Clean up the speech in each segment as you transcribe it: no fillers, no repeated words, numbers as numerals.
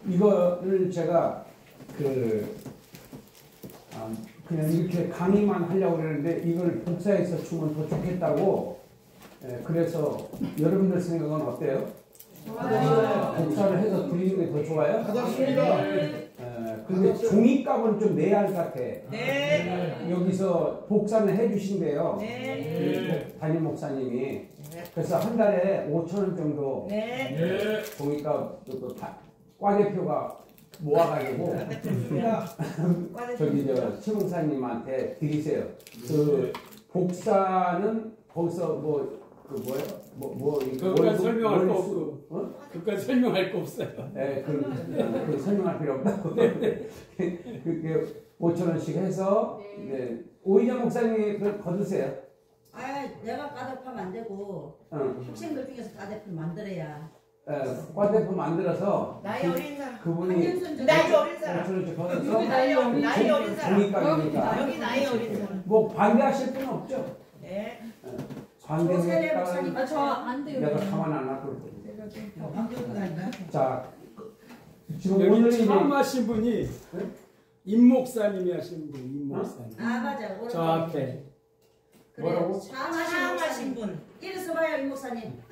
이거를 제가 그냥 이렇게 강의만 하려고 그러는데 이걸 복사해서 주면 더 좋겠다고. 그래서 여러분들 생각은 어때요? 좋아요. 복사를 해서 드리는 게 더 좋아요? 받았습니다. 근데 종이값은 좀 내야 할 것 같아. 네. 여기서 복사는 해주신대요. 네. 담임 목사님이. 그래서 한 달에 5,000원 정도 네. 종이값 과 대표가 모아가지고 저기 최 목사님한테 드리세요. 그 복사는 거기서 그것까지 설명할 거 없고, 그것까지 설명할 거 없어요. 네, 그 설명할 필요 없다고. 그게 5,000원씩 해서 이제 오희정 목사님이 그걸 거두세요. 내가 과대표하면 안 되고 학생들 중에서 과대표를 만들어야. 과대표 만들어서 나이 어린 사람. 그분이 나이 어린 사람. 5,000원씩 걷어서 나이 어린 사람. 종이값이니까 여기 나이 어린 사람. 뭐 반대하실 분은 없죠? 네. 반대니까 저안 돼요. 내가 가만 안 놔둘 거예요. 자, 지금 여기 오늘 처음 하신 분이 임 목사님이 하신 분, 임 목사님. 맞아. 저 앞에. 뭐라고? 참 하신 하신 분. 이래서 봐요, 임 목사님.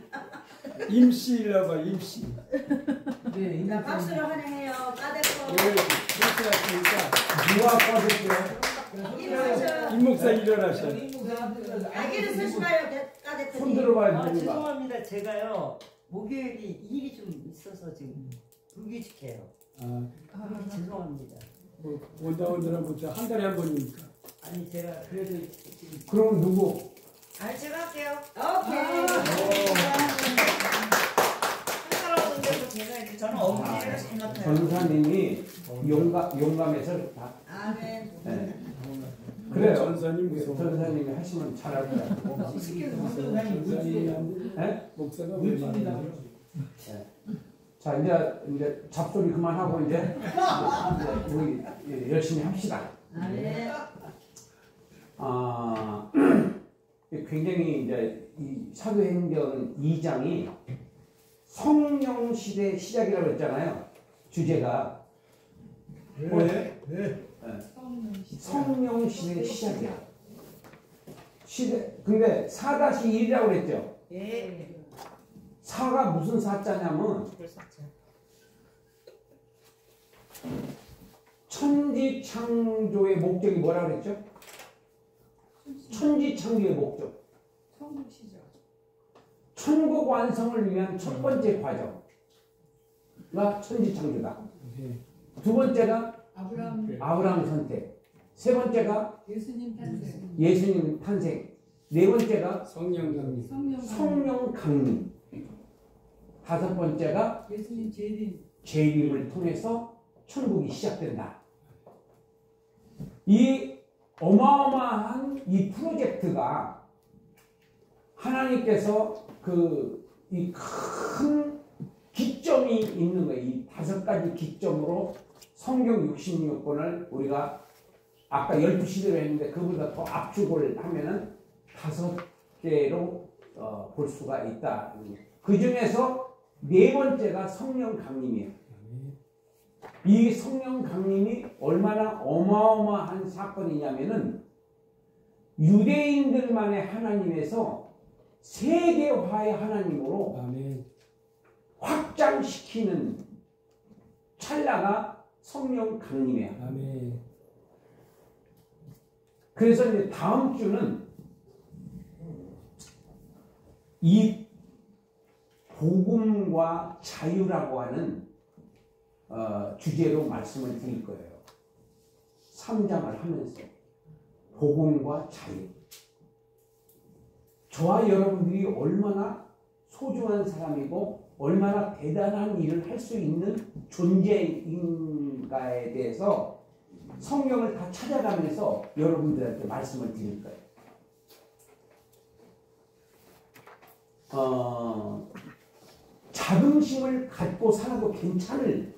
임씨라고 봐, 임씨. 네, 자, 박수를 환영해요. 과대표. 그렇게 하시니까 누가 과대표? 임 목사 일어나셔. 알기를 쓰지 마요, 과대표. 손 들어봐야 됩니다. 죄송합니다. 제가요 목요일이 일이 좀 있어서 지금 불규칙해요. 죄송합니다. 뭐 원다원들하고 한 달에 한 번이니까. 아니 제가 그래도 지금 그럼 누구? 제가 할게요. 오케이. 한사람인데도 제가 이제 저는 어머니를 생각해요. 전사님이 용감해서 다. 아멘. 네. 그래요. 전사님 무서워. 전사님이 하시면 잘할 거야. 전사님 목사가 왜 말이야? 자, 이제 잡소리 그만하고 이제 우리 열심히 합시다. 아멘. 굉장히 이제 이 사도행전 2장이 성령 시대 시작이라고 했잖아요. 주제가 뭐예요? 성령 시대 시작이야. 근데 4-1이라고 그랬죠. 예. 4가 무슨 4자냐면 천지창조의 목적이 뭐라고 그랬죠? 천지창조의 목적. 천국 시작. 천국 완성을 위한 첫 번째 과정가 천지창조다. 두 번째가 아브라함 선택. 세 번째가 예수님 탄생. 네 번째가 성령 강림. 성령 강림. 다섯 번째가 예수님 재림을 통해서 천국이 시작된다. 이 어마어마한 이 프로젝트가 하나님께서 이 큰 기점이 있는 거예요. 이 5가지 기점으로 성경 66권을 우리가 아까 12시대로 했는데 그보다 더 압축을 하면은 5개로 볼 수가 있다. 그 중에서 네 번째가 성령 강림이에요. 이 성령 강림이 얼마나 어마어마한 사건이냐면은 유대인들만의 하나님에서 세계화의 하나님으로 확장시키는 찰나가 성령 강림이에요. 그래서 이제 다음 주는 이 복음과 자유라고 하는 주제로 말씀을 드릴 거예요. 3장을 하면서 복음과 자유. 저와 여러분들이 얼마나 소중한 사람이고 얼마나 대단한 일을 할 수 있는 존재인가에 대해서 성경을 다 찾아가면서 여러분들한테 말씀을 드릴 거예요. 자긍심을 갖고 살아도 괜찮을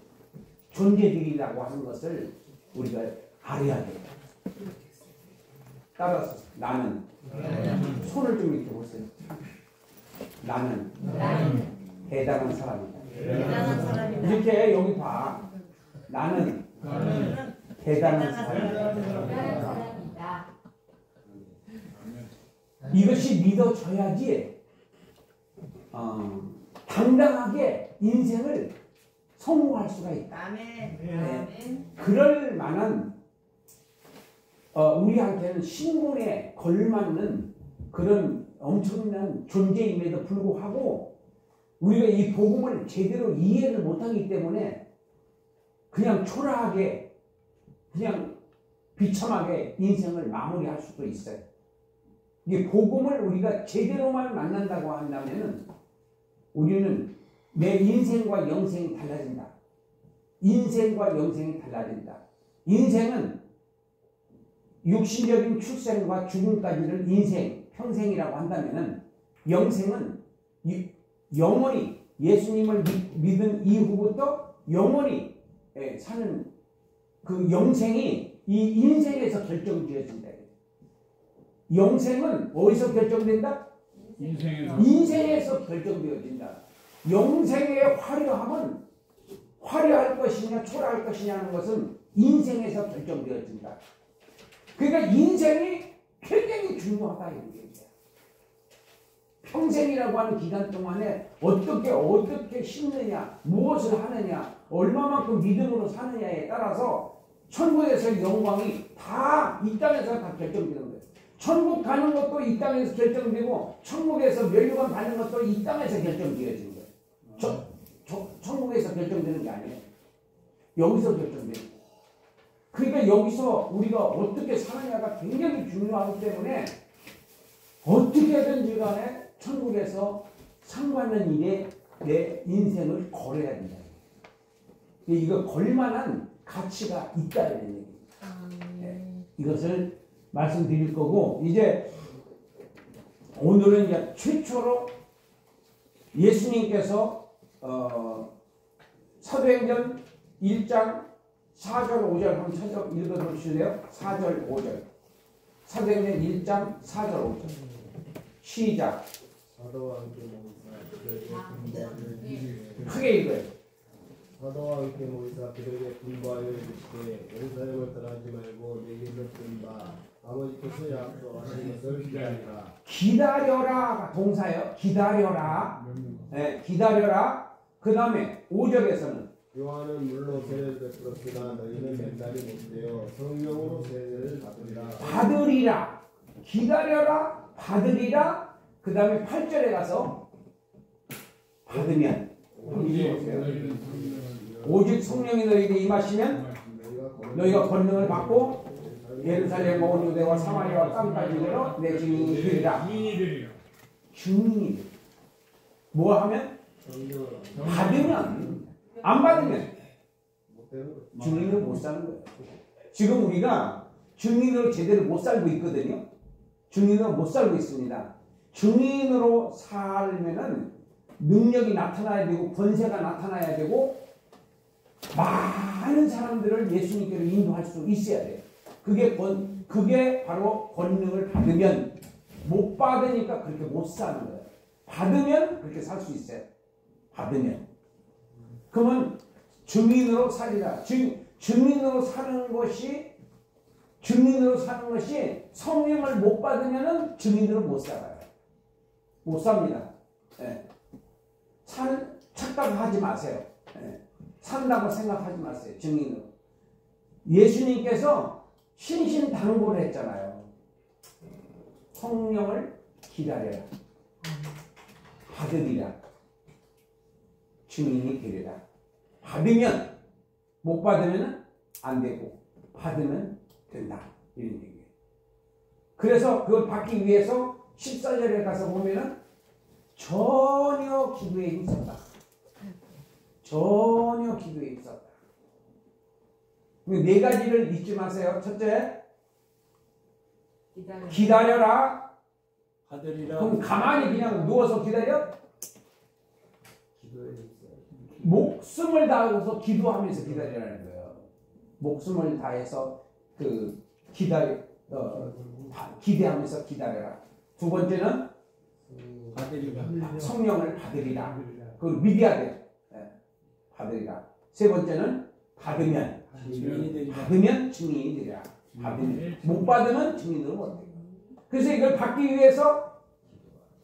존재들이라고 하는 것을 우리가 알아야 돼요. 따라서 나는 손을 좀 이렇게 보세요. 나는 대단한 사람이다. 대단한 사람이다. 이렇게 여기 봐. 나는 대단한 사람이다. 대단한 사람이다. 이것이 믿어져야지 당당하게 인생을 성공할 수가 있다. 아멘. 그럴 만한 우리한테는 신분에 걸맞는 그런 엄청난 존재임에도 불구하고 우리가 이 복음을 제대로 이해를 못하기 때문에 그냥 초라하게 그냥 비참하게 인생을 마무리할 수도 있어요. 이 복음을 우리가 제대로만 만난다고 한다면은 우리는 내 인생과 영생이 달라진다. 인생과 영생이 달라진다. 인생은 육신적인 출생과 죽음까지를 인생, 평생이라고 한다면은 영생은 영원히 예수님을 믿은 이후부터 영원히 사는 그 영생이 이 인생에서 결정지어진다. 영생은 어디서 결정된다? 인생에서 결정되어진다. 영생의 화려함은 화려할 것이냐 초라할 것이냐는 것은 인생에서 결정되어진다. 그러니까 인생이 굉장히 중요하다 이런 얘기야. 평생이라고 하는 기간 동안에 어떻게 심느냐, 무엇을 하느냐, 얼마만큼 믿음으로 사느냐에 따라서 천국에서의 영광이 다 이 땅에서 다 결정되는 거예요. 천국 가는 것도 이 땅에서 결정되고 천국에서 멸류관 받는 것도 이 땅에서 결정되어지는 거예요. 천국에서 결정되는 게 아니에요. 여기서 결정되는 거예요. 그러니까 여기서 우리가 어떻게 사느냐가 굉장히 중요하기 때문에 어떻게든지 간에 천국에서 상 받는 일에 내 인생을 걸어야 된다. 이거 걸만한 가치가 있다는 얘기입니다. 이것을 말씀드릴 거고, 이제 오늘은 이제 최초로 예수님께서 사도행전 1장 4절 5절 한번 찾아 읽어주실래요? 4절 5절. 사도행전 1장 4절 5절. 시작. 사도와 함께 모이사 크게 읽어요. 사도와 함께 모이사 그들에게 분부하여 이르시되 예루살렘을 떠나지 말고 내게서 들은 바 아버지께서 약속하신 것을 기다리라. 기다려라가 동사예요. 기다려라. 네, 기다려라. 그 다음에 5절에서는 요한은 물로 세례를 베풀었으나 너희는 맨날이 못되어 성령으로 세례를 받으리라. 받으리라. 기다려라. 받으리라. 그 다음에 8절에 가서 받으면 오직 성령이 너희에게 임하시면 너희가 권능을 받고 예루살렘과 온 유대와 사마리아와 땅까지 이르러 내 증인이 되리라. 증인이 되리라. 뭐 하면? 받으면. 안 받으면 증인으로 못 사는 거예요. 지금 우리가 증인으로 제대로 못 살고 있거든요. 증인으로 못 살고 있습니다. 증인으로 살면은 능력이 나타나야 되고 권세가 나타나야 되고 많은 사람들을 예수님께로 인도할 수 있어야 돼요. 그게 바로 권능을 받으면, 못 받으니까 그렇게 못 사는 거예요. 받으면 그렇게 살 수 있어요. 받으면. 그러면 증인으로 살리라. 증인으로 사는 것이 성령을 못 받으면은 증인으로 못 살아요. 못 삽니다. 예. 착각하지 마세요. 예. 산다고 생각하지 마세요. 증인으로. 예수님께서 신신당부를 했잖아요. 성령을 기다려라. 받으리라. 증인이 되리라. 받으면, 못 받으면 안 되고, 받으면 된다. 이런 얘기예요. 그래서 그걸 받기 위해서 14절에 가서 보면은 전혀 기도에 힘썼다. 전혀 기도에 힘썼다. 네 가지를 잊지 마세요. 첫째, 기다려라. 받으리라. 그럼 가만히 그냥 누워서 기다려? 목숨을 다해서 기도하면서 기다리라는 거예요. 목숨을 다해서 기대하면서 기다려라. 두 번째는 받으리라. 성령을 받으리라. 그걸 믿어야 돼. 받으리라. 세 번째는 받으면 증인이 되리라. 받으면 못 받으면 증인으로 못해요. 그래서 이걸 받기 위해서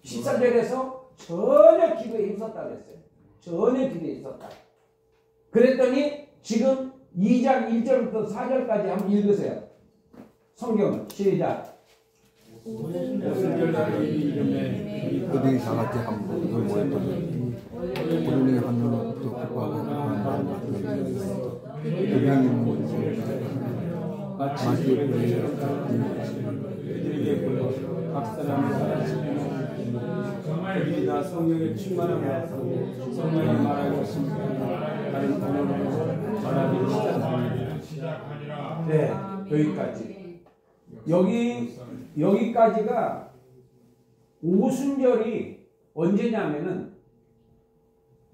14절에서 전혀 기도에 힘썼다 그랬어요. 전혀 기도에 힘썼다. 그랬더니 지금 2장 1절부터 4절까지 한번 읽으세요. 성경을 시작. 그들이 다 같이 한번 모였더니 우리에게 받는 것부터 국가가 마치 그들에게 불러 각 사람이 그들이 다 성령의 충만함을 받고 성령이 말하고 있습니다. 다른 언어로 말하기를 시작합니다. 네, 여기까지. 여기까지가 오순절이 언제냐면은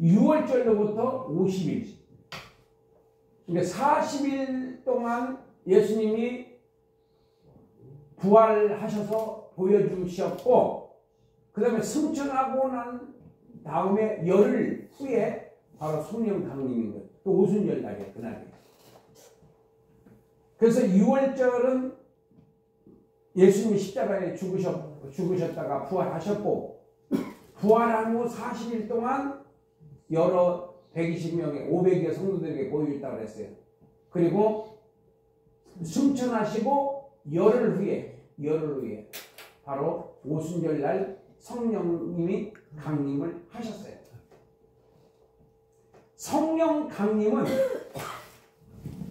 6월절로부터 50일. 그러니까 40일 동안 예수님이 부활하셔서 보여주셨고, 그 다음에 승천하고 난 다음에 열흘 후에 바로 성령 강림인 거예요. 또 오순절 날이에요, 그날이에요. 그래서 6월절은 예수님이 십자가에 죽으셨다가 부활하셨고, 부활한 후 40일 동안 여러 120명의 500여 성도들에게 보여줬다고 했어요. 그리고 승천하시고 열흘 후에 바로 오순절 날 성령님이 강림을 하셨어요. 성령 강림은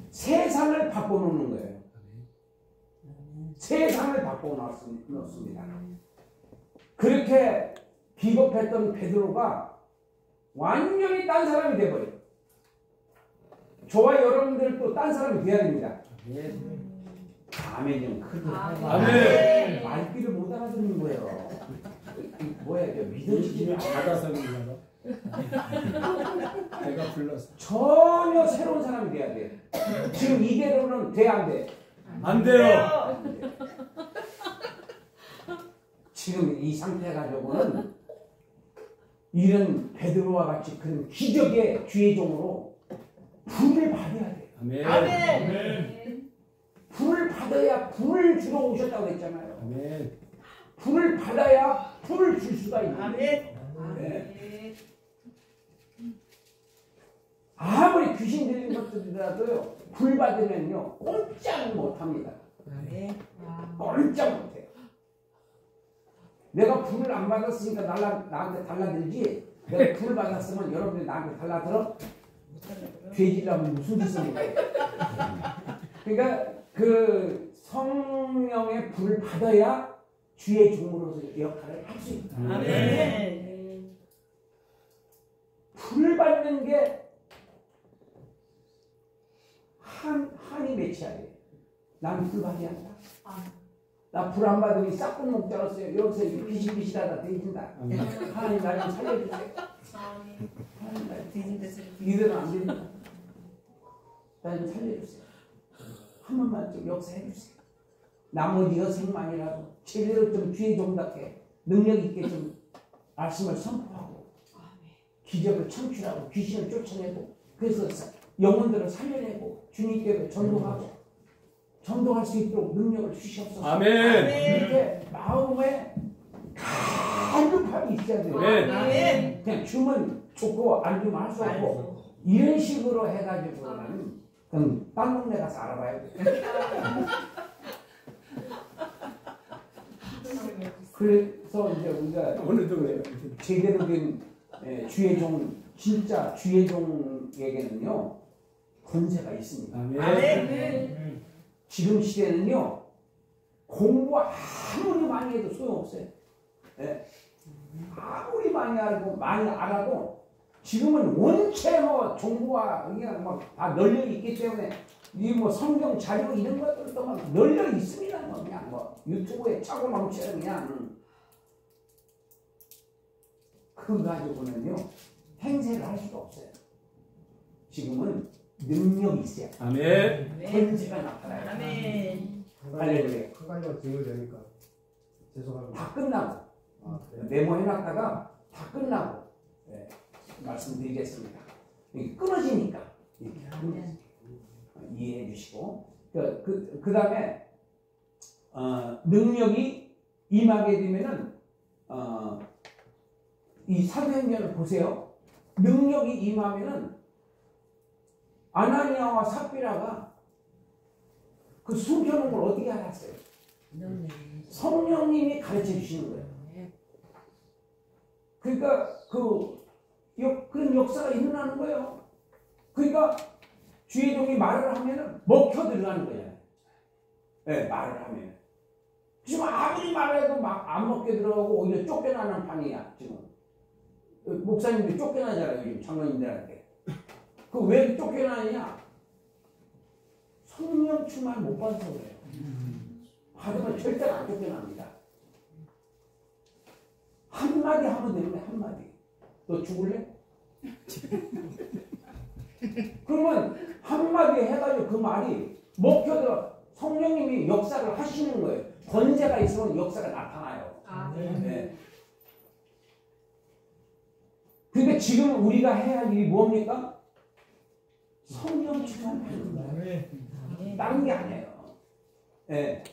세상을 바꿔놓는 거예요. 세상을 바꿔놓습니다. 그렇게 비겁했던 베드로가 완전히 딴 사람이 돼버려요. 저와 여러분들도 딴 사람이 돼야 됩니다. 아멘 좀 크게. 아멘. 말귀를 못 알아듣는 거예요. 뭐야, 믿어지지 받아서 그런가? 내가 불렀어. 전혀 새로운 사람이 돼야 돼. 지금 이대로는 돼, 안 돼? 안 돼요. 지금 이 상태 가지고는 이런 베드로와 같이 그런 기적의 주의 종으로 불을 받아야 돼. 아멘. 아멘. 불을 받아야 불을 주러 오셨다고 했잖아요. 아멘. 불을 받아야 불을 줄 수가 있는 거예요. 아멘. 네. 아무리 귀신 들린 것들이라도요, 불 받으면요 꼼짝 못합니다. 아멘. 꼼짝 못해요. 내가 불을 안 받았으니까 나한테 달라들지, 내가 불을 받았으면 여러분들이 나한테 달라들어? 죄질라면 무슨 짓을 못해요. 그러니까 그 성령의 불을 받아야 주의 종으로서 역할을 할 수 있다. 아멘. 불을 받는 게 한이 맺혀야 돼. 난 불 받아야 한다. 나 불 안 받으면 싹군 목 자랐어요. 여기서 비실비실하다 뒤진다. 하나님 나 좀 살려주세요. 하나님 나 이대로 안 됩니다. 나 좀 살려주세요. 한 번만 좀 역사해 주세요. 나머지 여생만이라도 제대로 좀 주의 종답게 능력 있게 좀 말씀을 선포하고 기적을 창출하고 귀신을 쫓아내고, 그래서 영혼들을 살려내고 주님께로 전도할 수 있도록 능력을 주시옵소서. 아멘. 이렇게 마음에 간급함이 있어야 돼요. 아멘. 그냥 주면 좋고 안 주면 할 수 없고, 이런 식으로 해가지고는 그럼 딴 동네 가서 알아봐야 돼. 그래서 이제 우리가 어느 동네요? 제대로 된 주의 종, 진짜 주의 종에게는요 권세가 있습니다. 아멘. 지금 시대는요 공부 아무리 많이 해도 소용없어요. 네. 아무리 많이 알고 많이 알아도 지금은 원체 뭐 정보가 그냥 막 다 널려 있기 때문에 이 뭐 성경 자료 이런 것들도 막 널려 있습니다. 뭐 그냥 뭐 유튜브에 차고 넘쳐요. 그냥 그 가지고는요 행세를 할 수가 없어요. 지금은 능력이 있어야 아멘. 권세가 나타나요. 아멘. 할렐루야. 한 가지만 질문 됩니까? 죄송합니다. 다 끝나고 아, 네. 메모해놨다가 다 끝나고 말씀드리겠습니다. 이게 끊어지니까 이렇게 이해해 주시고 그 다음에 능력이 임하게 되면은 이 사도행전을 보세요. 능력이 임하면은 아나니아와 삽비라가 그 숨겨놓은 걸 어떻게 알았어요? 성령님이 가르쳐 주시는 거예요. 그러니까 그런 역사가 일어나는 거예요. 그러니까 주의종이 말을 하면은 먹혀 들어가는 거예요. 네, 말을 하면. 지금 아무리 말해도 막 안 먹게 들어가고 오히려 쫓겨나는 판이야, 지금. 목사님들이 쫓겨나잖아요, 지금 장로님들한테. 그 왜 쫓겨나느냐? 성령 충만 못 받아서 그래요. 받으면 절대 안 쫓겨납니다. 한마디 하면 되는데, 한마디. 너 죽을래? 그러면 한마디 해가지고 그 말이 먹혀서 성령님이 역사를 하시는 거예요. 권세가 있으면 역사가 나타나요. 네. 근데 지금 우리가 해야 할 일이 뭡니까? 성령 충만하는 거예요. 다른 게 아니에요. 네.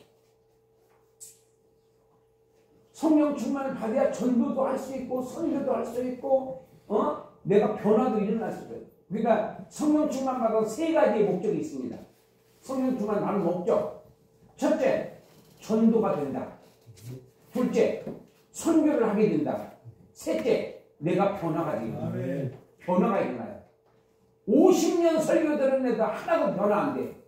성령 충만을 받아야 전도도 할 수 있고 선교도 할 수 있고 내가 변화도 일어날 수 있어요. 그러니까 성령 충만 받아서 세 가지의 목적이 있습니다. 성령 충만 받는 목적. 첫째, 전도가 된다. 둘째, 선교를 하게 된다. 셋째, 내가 변화가 된다. 변화가 일어나요. 50년 설교 들었는데도 하나도 변화 안 돼.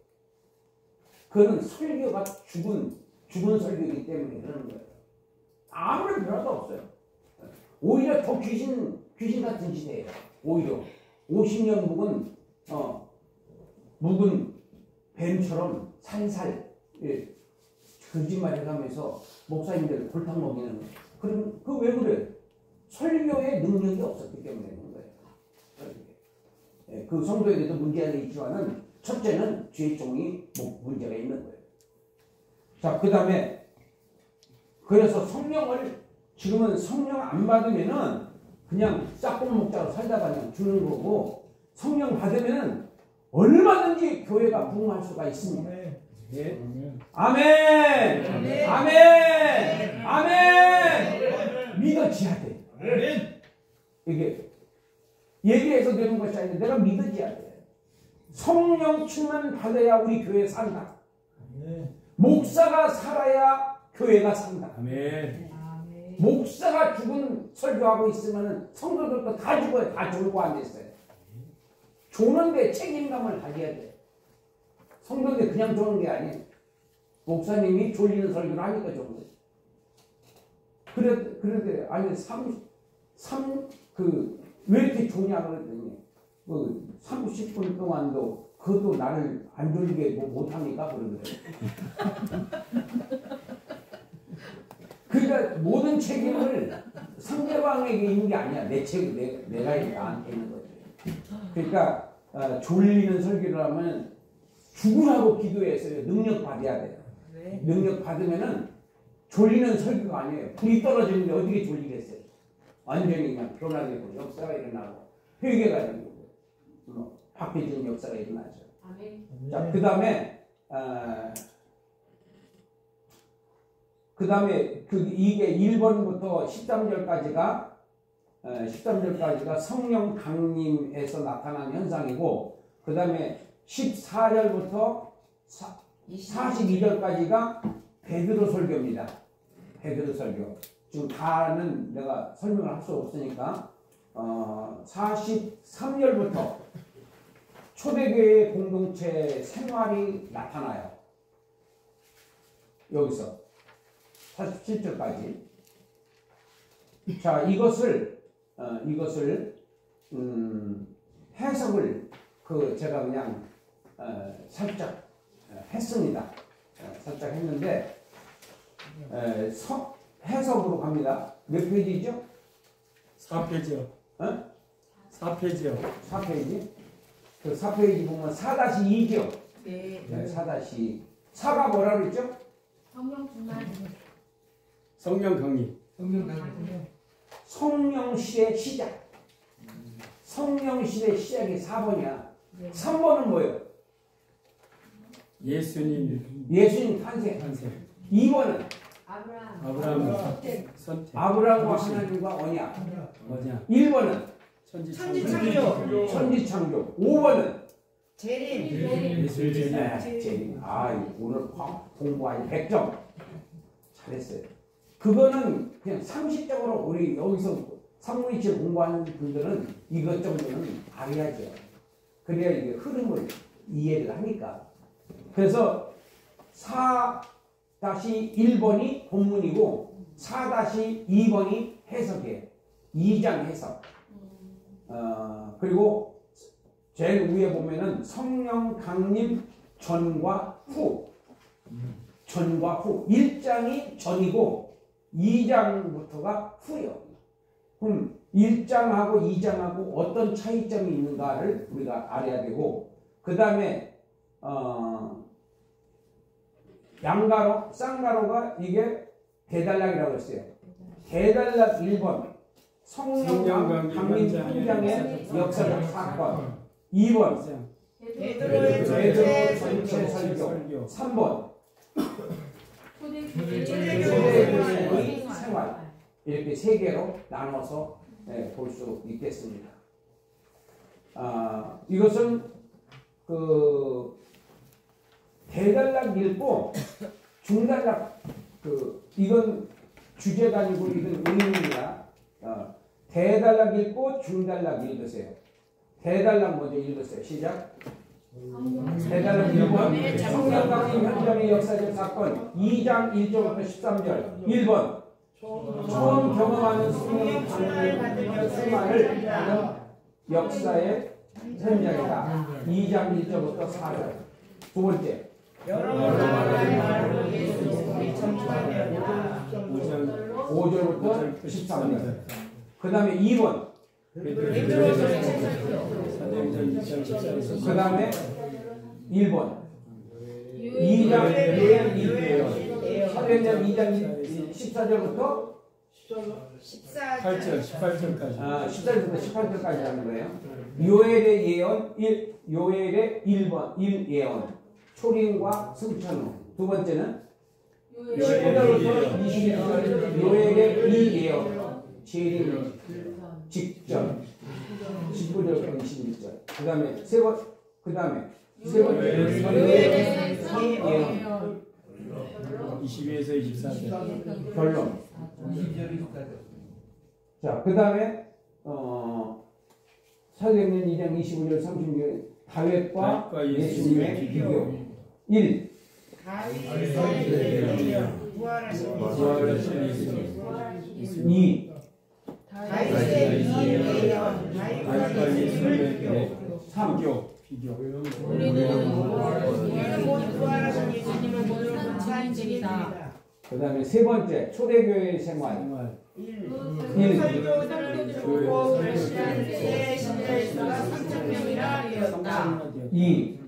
그거는 설교가 죽은 설교이기 때문에 그러는 거예요. 아무런 변화도 없어요. 오히려 더 귀신 같은 짓이에요. 오히려 50년 묵은 뱀처럼 살살 거짓말 해가면서 목사님들 골탕 먹이는 거예요. 그럼 그 왜 그래요? 설교에 능력이 없었기 때문에 그런 거예요. 그 성도에게도 문제가 있지만은 첫째는 죄의 종이 문제가 있는 거예요. 자, 그 다음에 그래서 지금은 성령 안 받으면은 그냥 짝꿍 목자로 살다가 그냥 주는 거고, 성령 받으면은 얼마든지 교회가 부흥할 수가 있습니다. 예? 아멘! 아멘! 아멘! 아멘! 믿어지야 돼. 이게 얘기해서 되는 것이 아니라 내가 믿어지야 돼. 성령 충만 받아야 우리 교회 산다. 목사가 살아야 교회가 산다. 아멘. 목사가 죽은 설교하고 있으면 성도들도 다 죽어요. 다 졸고 앉아있어요. 조는데 책임감을 가져야 돼. 성도인데 그냥 조는 게 아니에요. 목사님이 졸리는 설교를 하니까 조는 거예요. 그런데 아니 왜 이렇게 조냐 그랬더니 30분 동안도 그것도 나를 안 졸리게 못하니까 그러더래요. 그러니까 모든 책임을 상대방에게 있는 게 아니야. 내 책임, 내가 나한테 있는 거지. 그러니까 졸리는 설교를 하면 죽으라고 기도했어요. 능력 받아야 돼요. 능력 받으면은 졸리는 설교가 아니에요. 불이 떨어지는데 어떻게 졸리겠어요? 완전히 그냥 변화되고 역사가 일어나고 회개가 되고 바뀌어지는 역사가 일어나죠. 자, 그 다음에 이게 1번부터 13절까지가 성령 강림에서 나타난 현상이고, 그 다음에 14절부터 42절까지가 베드로 설교입니다. 베드로 설교. 지금 다는 내가 설명을 할 수 없으니까 43절부터 초대교회 공동체 생활이 나타나요. 여기서 47절까지. 자, 이것을 해석을 제가 그냥 살짝 했습니다. 살짝 했는데 해석으로 갑니다. 몇 페이지죠? 4페이지요. 4페이지요. 4페이지. 그 4페이지 보면 4-2죠. 네. 4-2. 4가 뭐라 그랬죠? 성령 충만. 성령 강림. 성령시의 시작. 성령시대 시작이 4번이야. 3번은 뭐예요? 예수님 탄생. 2번은 아브라함 선택. 아브라함과 하나님과 언약. 1번은 천지창조. 천지창조. 5번은 재림. 재림. 오늘 공부하니 100점. 잘했어요. 그거는 그냥 상식적으로 우리 여기서 산문이체 공부하는 분들은 이것 정도는 알아야죠. 그래야 이게 흐름을 이해를 하니까. 그래서 4-1번이 본문이고 4-2번이 해석이에요. 2장 해석. 그리고 제일 위에 보면은 성령 강림 전과 후. 전과 후. 1장이 전이고 2장부터가 후요. 그럼 1장하고 2장하고 어떤 차이점이 있는가를 우리가 알아야 되고, 그 다음에 양가로, 쌍가로가 이게 대달락이라고 했어요. 대달락 1번 성령 강림 현장의 역사적 사건. 2번 베드로의 전체 설교. 3번 초대교회의 생활. 이렇게 세 개로 나눠서 볼 수 있겠습니다. 이것은 대달락 읽고 중달락 이건 주제가 아니고 이건 의미입니다. 대달락 읽고 중달락 읽으세요. 대달락 먼저 읽으세요. 시작. 대달락 1번 성령 강림 현장의 역사적 사건 2장 1절부터 13절. 1번 처음 경험하는 성령 강림의 수만을 하는 역사의 현장이다. 2장 1절부터 4절. 두 번째 여러분의 말로 예수 그리스도의 전파되었다. 5절부터 13절. 그 다음에 2번 그 다음에 1번 2장 14절부터 18절까지. 14절부터 18절까지 하는 거예요. 요엘의 예언 요엘의 1 예언 초림과 승천 후. 두 번째는 15절부터 22절 요엘의 2 예언 재림 직전 19절부터 21절. 그 다음에 세 번째 요엘의 3 예언 22에서 24절. 결론. 자, 그 다음에 사도행전 2장 25절 36절 다윗과 예수님의 비교. 1. 부활하신 예수님. 2. 다윗의 예언. 다윗과 예수님의 비교. 3. 비교. 우리는 부활하신 예수님을 모르는 사인들이다. 그 다음에 세 번째 초대교회의 생활. 1. 설교 듣고 불신한 새 신자에서가 3,000명이라 되었다. 2.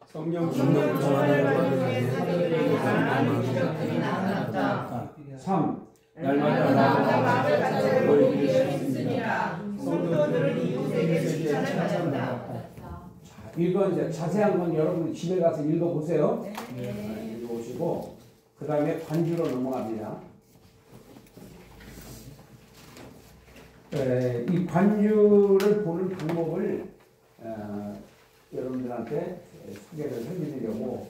성령 부활을 받은 후에 사도들에게 많은 기적들이 나타났다. 3. 날마다 마음을 같이 모이게 했으니라. 성도들은 이웃에게 칭찬을 받았다. 이건 이제 자세한 건 여러분 집에 가서 읽어보세요. 읽어보시고 그 다음에 관주로 넘어갑니다. 이 관주를 보는 방법을 여러분들한테 소개를 해드리려고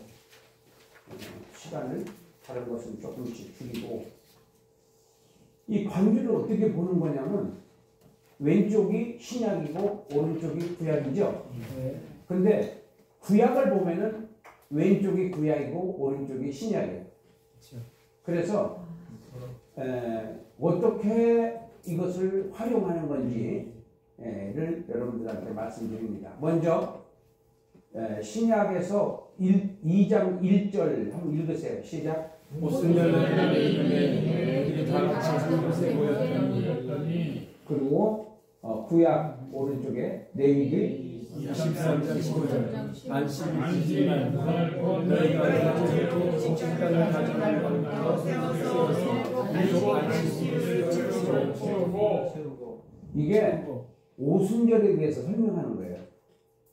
시간을 다른 것은 조금씩 줄이고, 이 관주를 어떻게 보는 거냐면 왼쪽이 신약이고 오른쪽이 구약이죠. 근데 구약을 보면은 왼쪽이 구약이고 오른쪽이 신약이에요. 그래서 어떻게 이것을 활용하는 건지를 여러분들한테 말씀드립니다. 먼저 신약에서 2장 1절 한번 읽으세요. 시작. 그리고 구약 오른쪽에 레위기 23장 15절. 안식이 지지만 너희가 가지고 직분간을 가지고 이게 오순절에 대해서 설명하는 거예요.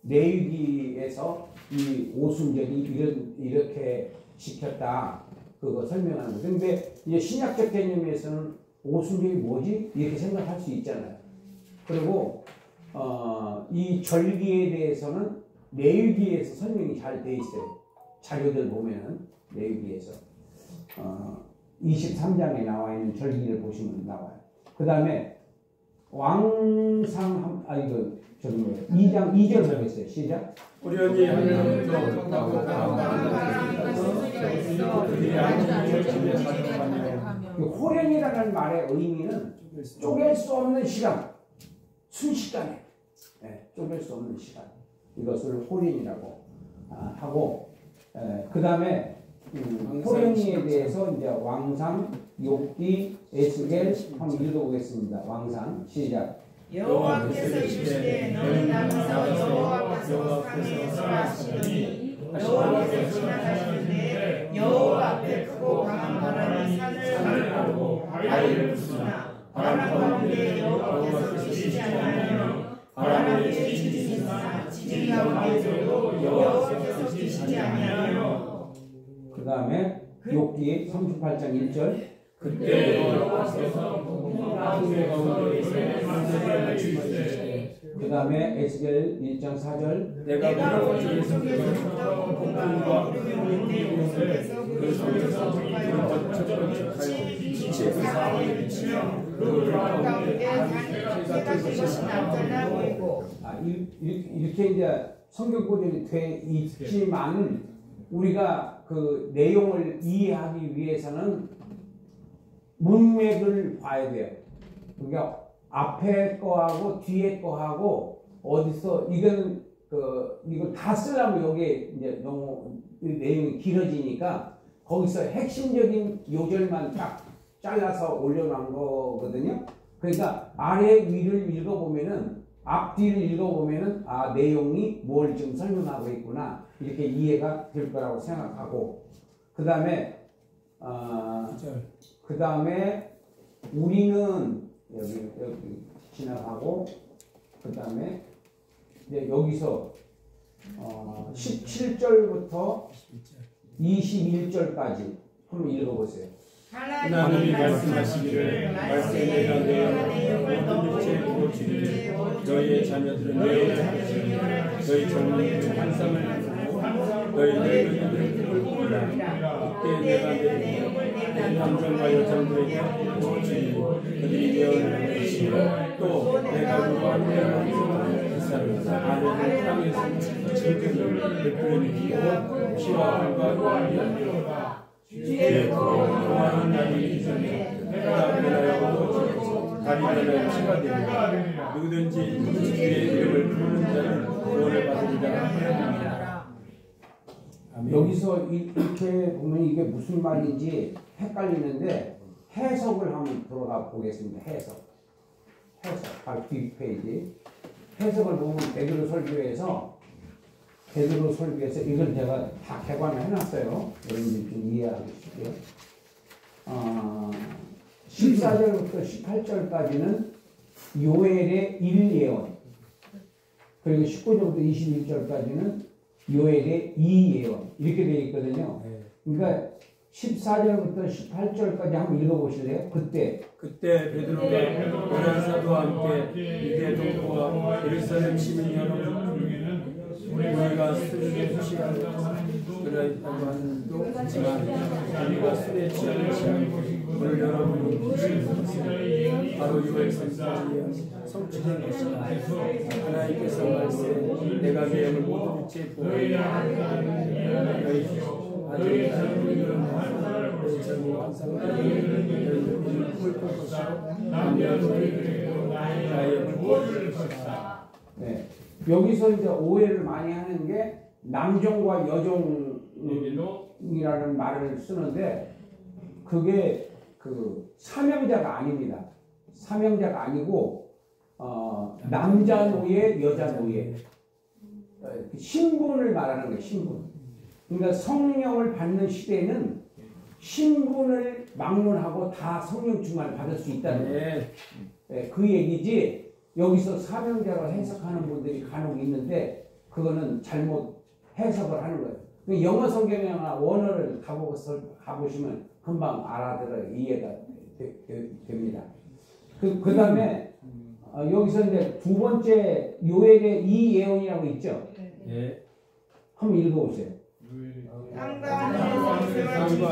레위기에서 이 오순절이 이렇게 지켰다. 그거 설명하는 거예요. 근데 이제 신약적 개념에서는 오순절이 뭐지? 이렇게 생각할 수 있잖아요. 그리고 이 절기에 대해서는 레위기에서 설명이 잘 돼 있어요. 자료들 보면은 레위기에서 23장에 나와 있는 절기를 보시면 나와요. 그 다음에 왕상 이거 저기 뭐예요? 2장 2절 보겠어요. 시작. 우연히 하나님도 호련이라는 말의 의미는 쪼갤 수 없는 시간, 순식간에 쪼갤 수 없는 시간, 이것을 호련이라고 하고, 그 다음에 호련이에 대해서 이제 왕상, 욥기, 에스겔 한번 읽어보겠습니다. 왕상 시작. 여호와께서 이르시되 너는 나가서 여호와 앞에서 상에서 하시더니 여호와께서 지나가시는데 여호와 앞에 크고 강한 바람이 산을 가르고 바위를 부수나 바람 가운데 여호와께서 계시지 아니하며 바람이 지지시나 지지 가운데서도 여호와께서 계시지 아니하며. 그 다음에 욥기 38장 1절. 그때 여호와께서 바위 가운데에서 만세를 주시되 그 다음에 에스겔 1장 4절. 내가 어둠 속에서 죽다고 공간과 이루는데 속에서 그 속에서 빛이 그 사방에 비치며 그 가운데 해가 그것이 나타나 보이고. 이렇게 이제 성경 구절이 돼 있지만 우리가 그 내용을 이해하기 위해서는 문맥을 봐야 돼요. 그러니까 앞에 거하고 뒤에 거하고 어디서 이건 이걸 다 쓰려면 여기에 이제 너무 내용이 길어지니까 거기서 핵심적인 요절만 딱 잘라서 올려놓은 거거든요. 그러니까 아래 위를 읽어보면은 앞뒤를 읽어보면은 내용이 뭘 지금 설명하고 있구나 이렇게 이해가 될 거라고 생각하고 그 다음에 우리는 여기 지나가고 그 다음에 이제 여기서 17절부터 21절까지 한번 읽어보세요. 하나님이 말씀하시기를 말씀에 대한 내용을 모든 육체에 보여주니 너희의 자녀들은 너희 젊은이들은 환상을 너희 늙은이들은 꿈을 꾸리라. 그때 내가 내 남자와 여자들에게 보여주니 그들이 되어지는 것이요 또 내가 그와 함께 기사를 아내를 땅에서 즐거움을 베풀리니 피와 불과 이하리로다. 주의 공허한 날이 이전에 해가 변하여 달이 변하여 피가 되리라. 누구든지 주의 이름을 부르는 자는 구원을 받으리라. 여기서 이렇게 보면 이게 무슨 말인지 헷갈리는데 해석을 한번 들어가 보겠습니다. 해석 바로 뒷페이지 해석을 보면 베드로 설교에서 이걸 제가 다 개관을 해놨어요. 여러분들이 좀 이해하기 쉽게 14절부터 18절까지는 요엘의 1예언 그리고 19절부터 21절까지는 요엘의 2예언 이렇게 되어 있거든요. 그러니까 14절부터 18절까지 한번 읽어보실래요? 그때 베드로가 요한 사도와 함께 유대 동포와 예루살렘 시민 여러분 우리가 술에 취하고 그러했다고 하는도 있지만 우리가 술에 취하는 시간 오늘 여러분이 보시는 것은 바로 요엘 선지자의 성취된 것이다. 하나님께서 말씀에 내가 내 영을 모든 육체에 부어야 너희 아들이 하나님은 너희 젊은 환상을 꿈을 꿀 것이요 남녀 너희들에게도 나의 영을 부어줄 것이다. 네. 여기서 이제 오해를 많이 하는 게 남종과 여종이라는 말을 쓰는데 그게 그 사명자가 아닙니다. 사명자가 아니고 남자 노예, 여자 노예 신분을 말하는 거예요. 신분. 그러니까 성령을 받는 시대에는 신분을 막론하고 다 성령 충만을 받을 수 있다는 거예요. 네, 그 얘기지 여기서 사명자로 해석하는 분들이 간혹 있는데 그거는 잘못 해석을 하는 거예요. 그 영어 성경이나 원어를 가보시면 금방 알아들어 이해가 됩니다. 그 다음에 여기서 이제 두 번째 요엘의 이 예언이라고 있죠. 예. 한번 읽어보세요. 땅과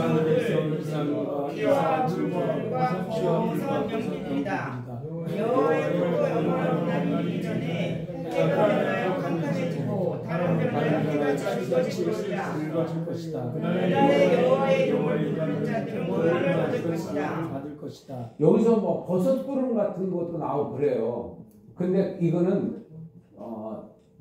하늘에서 생물을 피와 물과 무서운 영들이다. 여호와의 크고 영원한 날이 이기 전에 해가 변하여 캄캄해지고 달은 변하여 해가 짙어질 것이다. 그날에 여호와의 영을 부르는 자들은 보혈을 받을 것이다. 여기서 뭐 버섯구름 같은 것도 나오고 그래요. 근데 이거는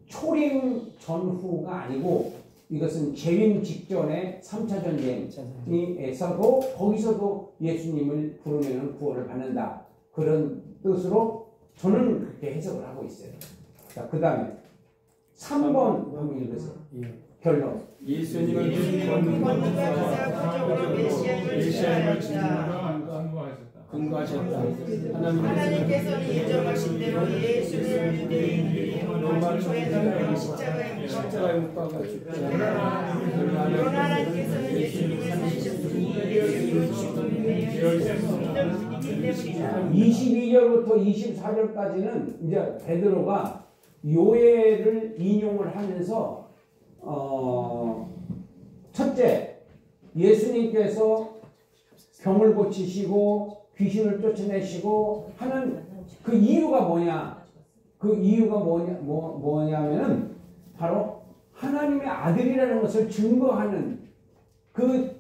초림 전후가 아니고 이것은 재림 직전의 3차 전쟁에서도 거기서도 예수님을 부르면 구원을 받는다. 그런 뜻으로 저는 그렇게 해석을 하고 있어요. 자, 그 다음에 3번 한번 읽으세요. 결론. 예수님은 건국적으로 메시아를 근거하셨다. 하나님께서는 예정하신 대로 예수를 유대인들이 로마 초에 넘겨 십자가에 못 박아 죽게 하나. 그러나 하나님께서는 예수님을 살리셨으니 예수님은 죽음에 이기기 때문이다. 22절부터 24절까지는 이제 베드로가 요엘을 인용을 하면서 첫째, 예수님께서 병을 고치시고 귀신을 쫓아내시고 하는 그 이유가 뭐냐? 그 이유가 뭐냐면은 바로 하나님의 아들이라는 것을 증거하는 그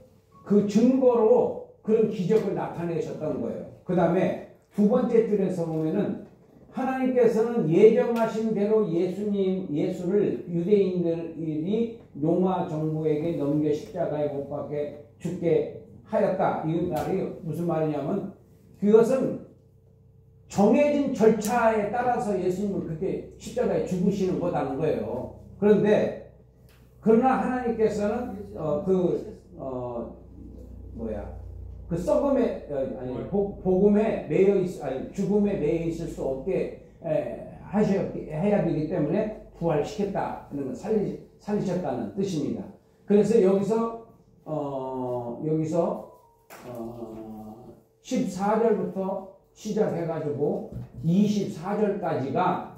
증거로 그런 기적을 나타내셨던 거예요. 그 다음에 두 번째 줄에서 보면은 하나님께서는 예정하신 대로 예수를 유대인들이 로마 정부에게 넘겨 십자가에 못 박게 죽게 하였다. 이 말이 무슨 말이냐면 그것은 정해진 절차에 따라서 예수님을 그렇게 십자가에 죽으시는 거라는 거예요. 그러나 하나님께서는 그 썩음에 복음에 죽음에 매여 있을 수 없게 해야 되기 때문에 부활시켰다는 걸 살리셨다는 뜻입니다. 그래서 여기서 14절부터 시작해가지고 24절까지가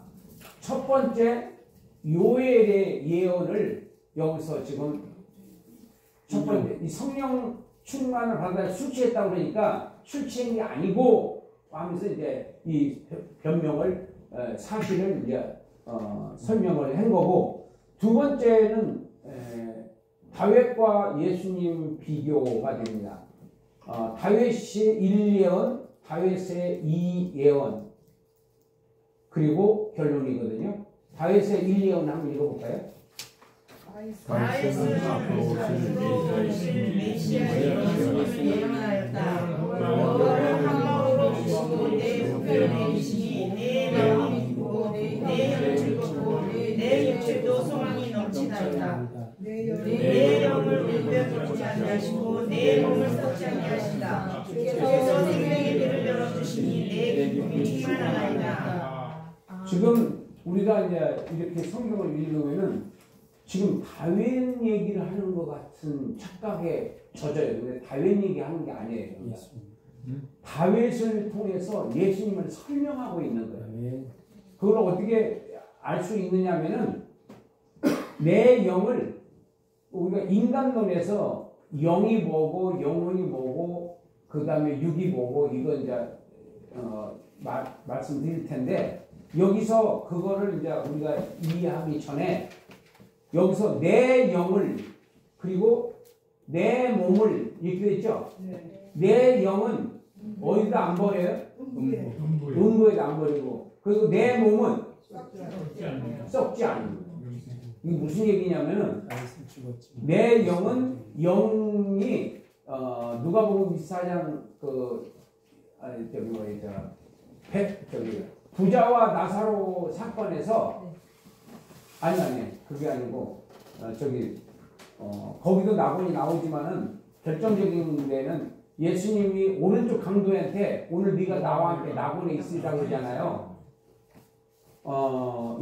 첫 번째 요엘의 예언을 여기서 지금 첫 번째 이 성령 충만을 받아 술 취했다고 그러니까 술 취한 게 아니고 하면서 이제 이 변명을 사실을 이제 설명을 한 거고, 두 번째는 다윗과 예수님 비교가 됩니다. 다윗의 1예언, 다윗의 2예언, 그리고 결론이거든요. 다윗의 1예언 한번 읽어볼까요? 다윗은 앞으로 오실 메시아의 예언하였다. 너를 한 마음으로 주시고 내 우편에 계시니 내 마음이 기쁘고 내 혀는 즐겁고 내 육체도 소망이 넘치나이다. 내 영을 울려 죽지 아니하시고 내 몸을 썩지 아니하신다. 주께서 생명의 길을 열어주시니 내 기쁨이 충만하나이다. 지금 우리가 이제 이렇게 성경을 읽으면은 지금 다윗 얘기를 하는 것 같은 착각에 젖어요. 근데 다윗 얘기하는 게 아니에요. 다윗을 통해서 예수님을 설명하고 있는 거예요. 그걸 어떻게 알 수 있느냐면은 내 영을 우리가 인간론에서 영이 뭐고 영혼이 뭐고 그 다음에 육이 뭐고 이거 이제 말씀드릴 텐데, 여기서 그거를 이제 우리가 이해하기 전에 여기서 내 영을 그리고 내 몸을 이렇게 했죠. 내 영은 어디다 안 버려요? 음부에다 안 버리고, 그리고 내 몸은 썩지 않는. 이게 무슨 얘기냐면은 내 영은 영이 누가복음 24장 부자와 나사로 사건에서 아니 그게 아니고 거기도 낙원이 나오지만은 결정적인 데는 예수님이 오른쪽 강도한테 오늘 네가 나와 함께 낙원에 있으라고 그러잖아요.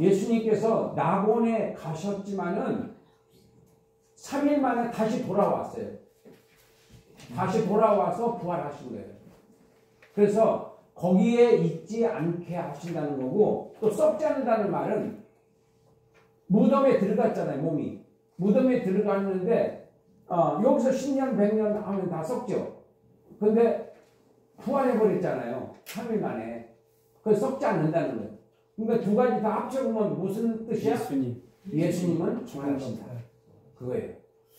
예수님께서 낙원에 가셨지만은 3일 만에 다시 돌아왔어요. 다시 돌아와서 부활하신 거예요. 그래서 거기에 있지 않게 하신다는 거고, 또 썩지 않는다는 말은 무덤에 들어갔잖아요. 몸이 무덤에 들어갔는데 여기서 10년 100년 하면 다 썩죠. 근데 부활해버렸잖아요. 3일 만에. 그래서 썩지 않는다는 거예요. 그러니까 두 가지 다 합쳐보면 무슨 뜻이야? 예수님은 부활하신다. 그거예요.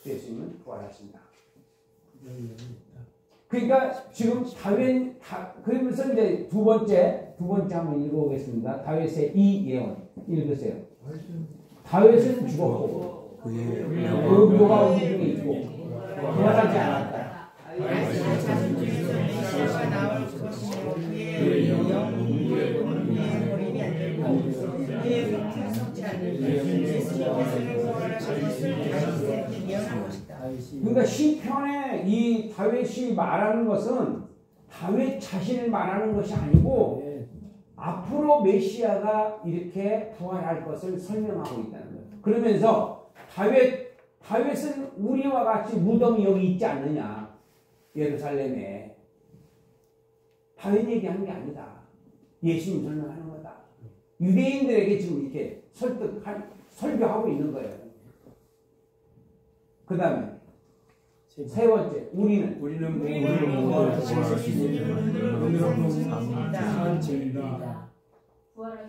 예수님은 부활하신다. 그러니까 지금 그러면서 이제 두 번째 한번 읽어보겠습니다. 다윗의 이 예언 읽으세요. 다윗은 죽었고 그의 묘가 우리 중에 있고 부활하지 않았다. 다윗의 자손 중에서 메시아가 나올 것이요 그의 영웅의 버림이 안 되고 그의 육체는 썩지 않는 예수님께서는 부활하신 다윗에게 예언한 것이다. 그러니까 시편에 이 다윗이 말하는 것은 다윗 자신을 말하는 것이 아니고 앞으로 메시아가 이렇게 부활할 것을 설명하고 있다는 거예요. 그러면서 다윗은 우리와 같이 무덤이 여기 있지 않느냐, 예루살렘에. 다윗 얘기하는 게 아니다. 예수님 설명하는 거다. 유대인들에게 지금 이렇게 설교하고 있는 거예요. 그 다음에 세 번째, 우리는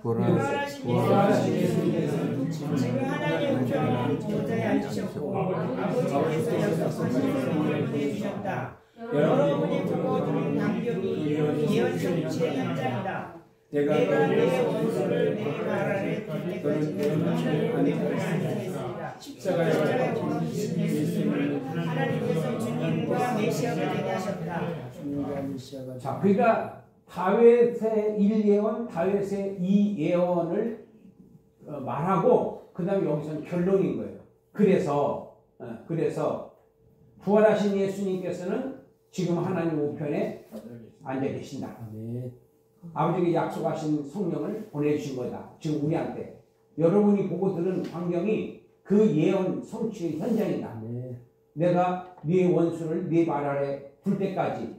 부활하신 예수님께서는 지금 하나님의 우편으로 보좌에 앉으셨고 아버지께서 약속하신 것을 주셨다. 여러분이 보고 들은 방법이 예언 성취의 현장이다. 내가 내 원수를 내 발 아래 둘 때까지 십자가에 못 예수님을 하나님께서 주님과 메시아가 되게 하셨다. 자, 그러니까 다윗의 1예언, 다윗의 2예언을 말하고 그 다음에 여기서는 결론인 거예요. 그래서 부활하신 예수님께서는 지금 하나님 우편에 앉아 계신다. 아버지께 약속하신 성령을 보내주신 거다. 지금 우리한테. 여러분이 보고 들은 환경이 그 예언 성취의 현장이다. 내가 네 원수를 네 발 아래 둘 때까지.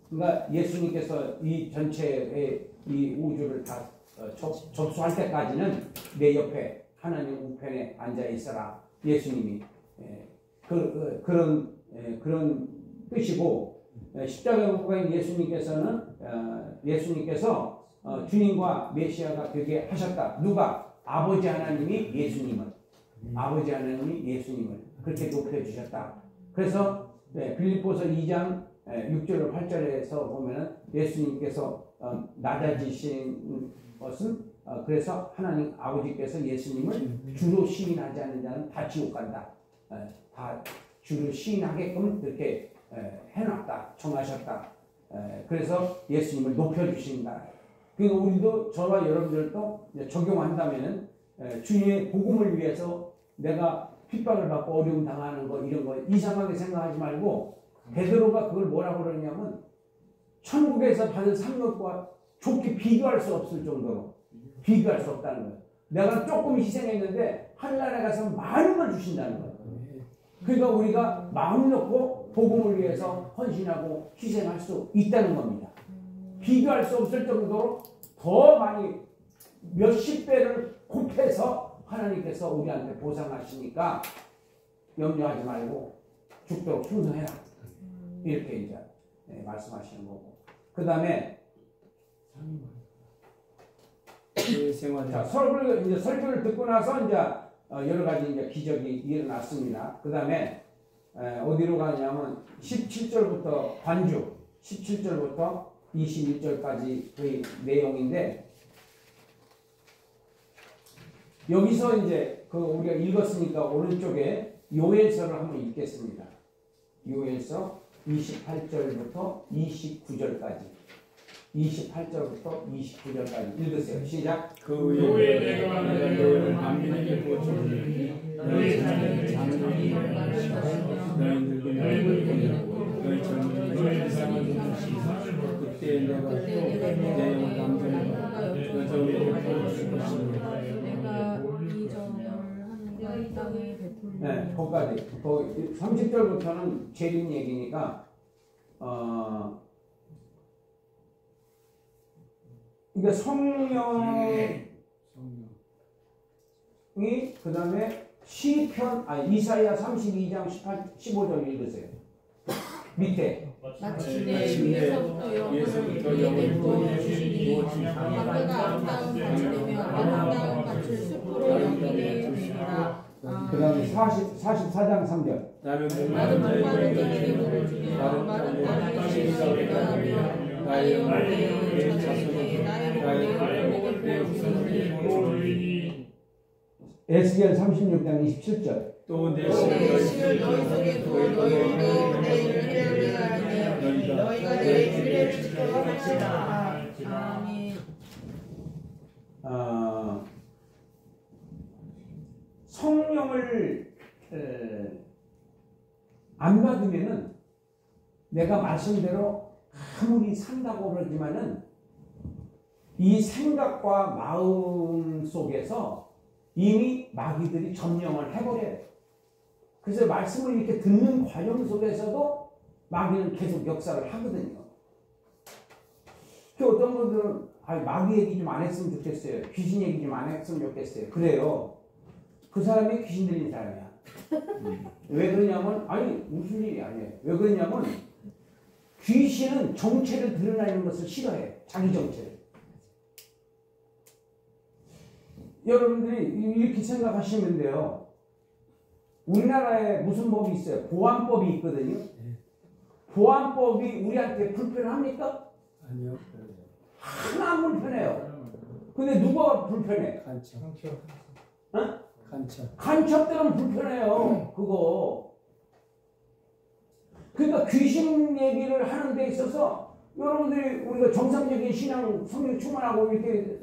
그러니까 예수님께서 이 전체의 이 우주를 다 접수할 때까지는 내 옆에 하나님 우편에 앉아 있어라. 예수님이 그런 뜻이고, 십자가에 못 박힌 예수님께서 주님과 메시아가 되게 하셨다. 누가? 아버지 하나님이 예수님을 그렇게 높여주셨다. 그래서 빌립보서 2장 6절로 8절에서 보면은 예수님께서 낮아지신 것은 그래서 하나님 아버지께서 예수님을 주로 시인하지 않는 자는 다 지옥 간다. 다 주로 시인하게끔 그렇게 해놨다. 정하셨다. 그래서 예수님을 높여주신다. 그리고 우리도 저와 여러분들도 적용한다면은 주님의 복음을 위해서 내가 핍박을 받고 어려움 당하는 거 이런 거 이상하게 생각하지 말고, 베드로가 그걸 뭐라고 그러냐면 천국에서 받은 상급과 좋게 비교할 수 없을 정도로 비교할 수 없다는 거예요. 내가 조금 희생했는데 하늘나라에 가서 많은 걸 주신다는 거예요. 그러니까 우리가 마음 놓고 복음을 위해서 헌신하고 희생할 수 있다는 겁니다. 비교할 수 없을 정도로 더 많이 몇십 배를 곱해서 하나님께서 우리한테 보상하시니까 염려하지 말고 죽도록 충성해라. 이렇게 이제 말씀하시는 거고. 그 다음에 자, 설교를 듣고 나서 이제 여러 가지 이제 기적이 일어났습니다. 그 다음에 어디로 가냐면 17절부터 반주, 17절부터 21절까지 그 내용인데, 여기서 이제 그 우리가 읽었으니까 오른쪽에 요엘서를 한번 읽겠습니다. 요엘서 28절부터 29절까지. 28절부터 29절까지 읽으세요. 시작. 그 후에 내가 너를 만민에게 보여주니 너희 자녀의 장로이 너희 늙은 너희 젊은이 너희 이상한 것이 그때 내가 또 내 남편과 여정을 보여줄 것입니다. 내가 이 점을 하늘과 땅에 베풀리. 네, 거기까지. 30절부터는 재림 얘기니까 그러니까 성령이 그 다음에 이사야 32장 15절 읽으세요. 밑에 마침내 위에서부터 영을 보여주시니 만대가 아름다운 밭이되며 아름다운 밭을 숲으로 여기게 되리라. 그 다음에 44장 3절 나는 목마른 자에게 물을 주며 마른 땅에 쉴새가 하며 나의 영혼의 자손에게 나의 복을 보여주시니 에스겔 36장 27절 또 내 내 신을 신을 너희 속에 두어 너희로 내 일을 하리니 너희가 내 규례를 지켜 할지라. 아멘. 성령을 안 받으면은 내가 말씀대로 아무리 산다고 그러지만은 이 생각과 마음 속에서 이미 마귀들이 점령을 해버려요. 그래서 말씀을 이렇게 듣는 과정 속에서도 마귀는 계속 역사를 하거든요. 그 어떤 분들은 마귀 얘기 좀 안 했으면 좋겠어요. 귀신 얘기 좀 안 했으면 좋겠어요. 그래요. 그 사람이 귀신 들린 사람이야. 왜 그러냐면 무슨 일이 아니에요. 왜 그러냐면 귀신은 정체를 드러내는 것을 싫어해. 자기 정체를. 여러분들이 이렇게 생각하시면 돼요. 우리나라에 무슨 법이 있어요? 보안법이 있거든요. 보안법이 우리한테 불편합니까? 아니요. 하나 안 불편해요. 근데 누가 불편해? 간첩. 어? 간첩. 간첩들은 불편해요. 그거. 그러니까 귀신 얘기를 하는 데 있어서 여러분들이 우리가 정상적인 신앙, 성령 충만하고 이렇게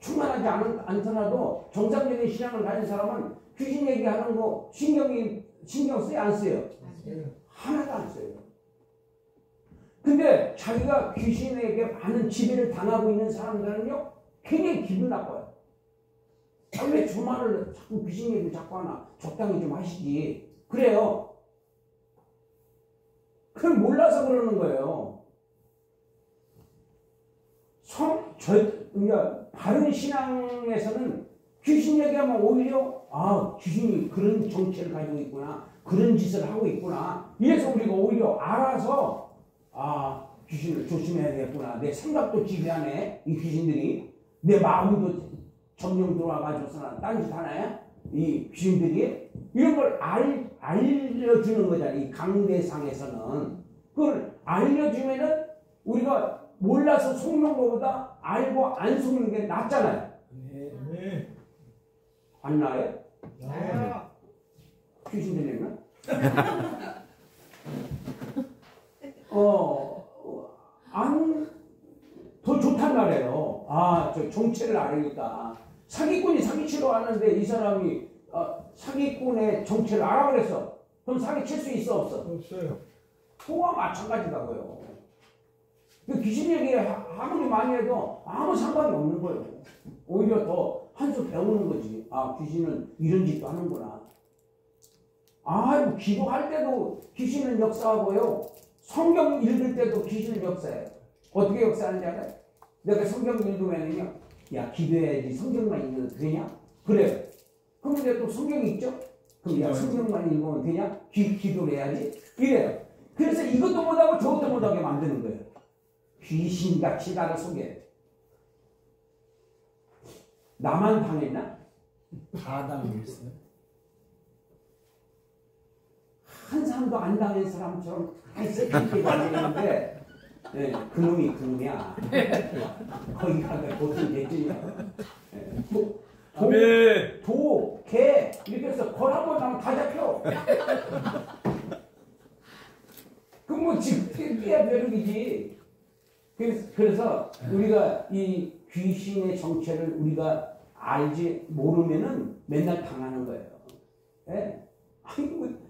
충만하지 않더라도 정상적인 신앙을 가진 사람은 귀신 얘기하는 거 신경 써요? 안 써요? 하나도 안 써요. 근데 자기가 귀신에게 많은 지배를 당하고 있는 사람들은요 굉장히 기분 나빠요. 왜 저 말을 자꾸 귀신 얘기를 자꾸 하나? 적당히 좀 하시지. 그래요. 그걸 몰라서 그러는 거예요. 그러니까 바른 신앙에서는 귀신 얘기하면 오히려 귀신이 그런 정체를 가지고 있구나, 그런 짓을 하고 있구나. 이래서 우리가 오히려 알아서 귀신을 조심해야겠구나. 내 생각도 지배하네. 이 귀신들이 내 마음도 점령 들어와가지고서는 딴짓 하나요? 이 귀신들이 이런 걸 알려주는 거잖아요. 이 강대상에서는 그걸 알려주면은 우리가 몰라서 속는 것보다 알고 안 속는 게 낫잖아요. 네. 안 나아요? 네. 귀신 들리면? 더 좋단 말이에요. 저 정체를 알으니까. 사기꾼이 사기치러 왔는데 이 사람이 사기꾼의 정체를 알아버렸어. 그럼 사기칠 수 있어, 없어? 없어요. 그와 마찬가지라고요. 귀신 얘기 아무리 많이 해도 아무 상관이 없는 거예요. 오히려 더 한 수 배우는 거지. 귀신은 이런 짓도 하는구나. 기도할 때도 귀신은 역사하고요. 성경 읽을 때도 귀신은 역사해요. 어떻게 역사하는지 알아요? 내가 성경 읽으면요. 야, 기도해야지. 성경만 읽으면 되냐? 그래요. 그럼 이제 또 성경이 있죠? 그럼 야, 성경만 읽으면 되냐? 기도를 해야지. 이래요. 그래서 이것도 못하고 저것도 못하게 만드는 거예요. 귀신같이 나를 속여요. 나만 당했나? 다 당했어요. 한 사람도 안 당한 사람처럼 새끼게 다니는데 그놈이야. 거기 가면 보통 개ጭ이야. 개 이렇게 해서 걸 한 번 나면 다 잡혀. 그럼 지금 뛰어야 벼룩이지. 그래서 우리가 이 귀신의 정체를 우리가 알지 모르면은 맨날 당하는 거예요.